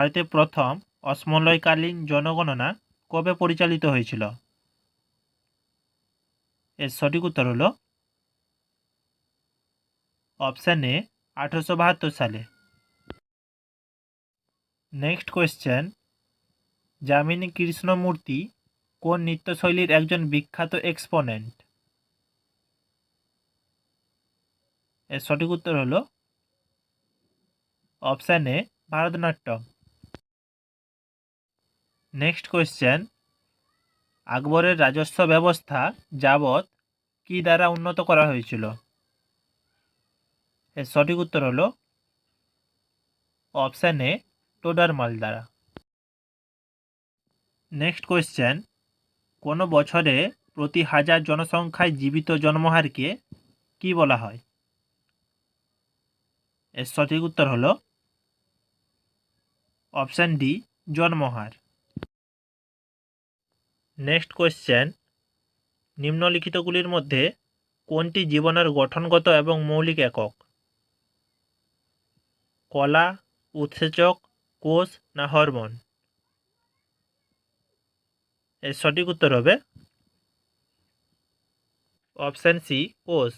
ভারতে প্রথম অসমলয়কালীন জনগণনা কবে পরিচালিত হয়েছিল? এর সঠিক উত্তর হলো অপশান এ 1872 সালে। নেক্সট কোয়েশ্চেন, যামিনী কৃষ্ণমূর্তি কোন নৃত্যশৈলীর একজন বিখ্যাত এক্সপোনেন্ট? এর সঠিক উত্তর হলো option A Bharatanatyam. Next question, আকবরের রাজস্ব ব্যবস্থা যাবৎ কি দ্বারা উন্নত করা হয়েছিল? এর সঠিক উত্তর হলো অপশান এ টোডারমাল দ্বারা। নেক্সট কোয়েশ্চেন, কোনো বছরে প্রতি হাজার জনসংখ্যায় জীবিত জন্মহারকে কি বলা হয়? এর সঠিক উত্তর হলো অপশান ডি জন্মহার। নেক্সট কোয়েশ্চেন, নিম্নলিখিতগুলির মধ্যে কোনটি জীবনের গঠনগত এবং মৌলিক একক? কলা, উৎসেচক, কোষ না হরমোন? এর সঠিক উত্তর হবে অপশান সি কোষ।